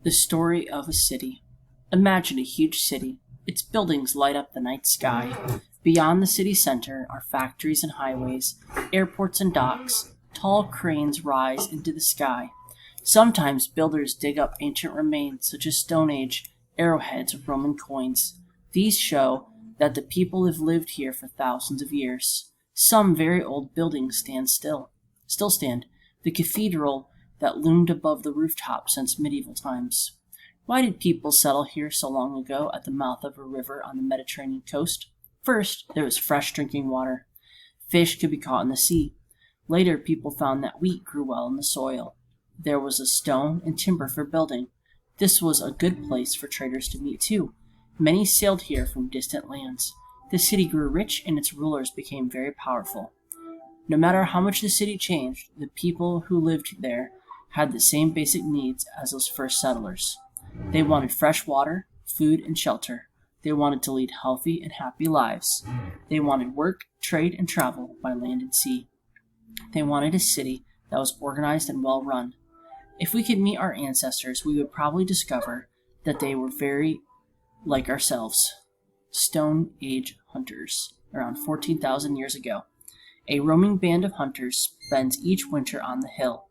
The story of a city. Imagine a huge city. Its buildings light up the night sky. Beyond the city center are factories and highways, airports and docks. Tall cranes rise into the sky. Sometimes builders dig up ancient remains such as Stone Age arrowheads or Roman coins. These show that the people have lived here for thousands of years. Some very old buildings still stand. The cathedral that loomed above the rooftop since medieval times. Why did people settle here so long ago at the mouth of a river on the Mediterranean coast? First, there was fresh drinking water. Fish could be caught in the sea. Later, people found that wheat grew well in the soil. There was a stone and timber for building. This was a good place for traders to meet too. Many sailed here from distant lands. The city grew rich and its rulers became very powerful. No matter how much the city changed, the people who lived there had the same basic needs as those first settlers. They wanted fresh water, food, and shelter. They wanted to lead healthy and happy lives. They wanted work, trade, and travel by land and sea. They wanted a city that was organized and well run. If we could meet our ancestors, we would probably discover that they were very like ourselves. Stone Age hunters, around 14,000 years ago. A roaming band of hunters spends each winter on the hill.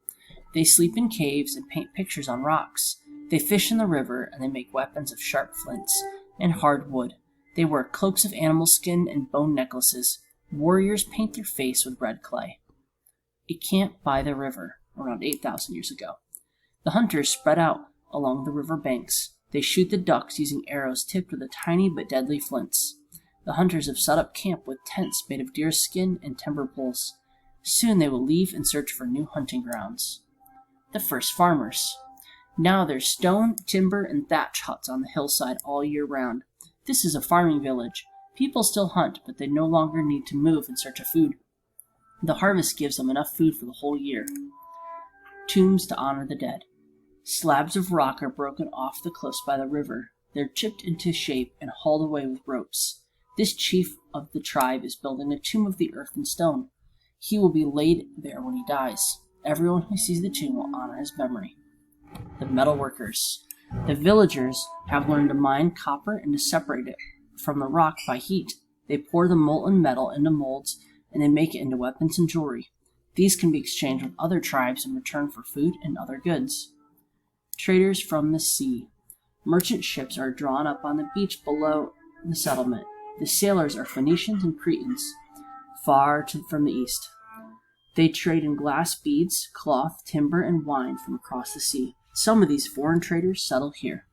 They sleep in caves and paint pictures on rocks. They fish in the river and they make weapons of sharp flints and hard wood. They wear cloaks of animal skin and bone necklaces. Warriors paint their face with red clay. A camp by the river, around 8,000 years ago. The hunters spread out along the river banks. They shoot the ducks using arrows tipped with the tiny but deadly flints. The hunters have set up camp with tents made of deer skin and timber poles. Soon they will leave and search for new hunting grounds. The first farmers. Now there's stone, timber, and thatch huts on the hillside all year round. This is a farming village. People still hunt, but they no longer need to move in search of food. The harvest gives them enough food for the whole year. Tombs to honor the dead. Slabs of rock are broken off the cliffs by the river. They're chipped into shape and hauled away with ropes. This chief of the tribe is building a tomb of the earth and stone. He will be laid there when he dies. Everyone who sees the tomb will honor his memory. The metal workers. The villagers have learned to mine copper and to separate it from the rock by heat. They pour the molten metal into molds and they make it into weapons and jewelry. These can be exchanged with other tribes in return for food and other goods. Traders from the sea. Merchant ships are drawn up on the beach below the settlement. The sailors are Phoenicians and Cretans, from the east. They trade in glass beads, cloth, timber, and wine from across the sea. Some of these foreign traders settle here.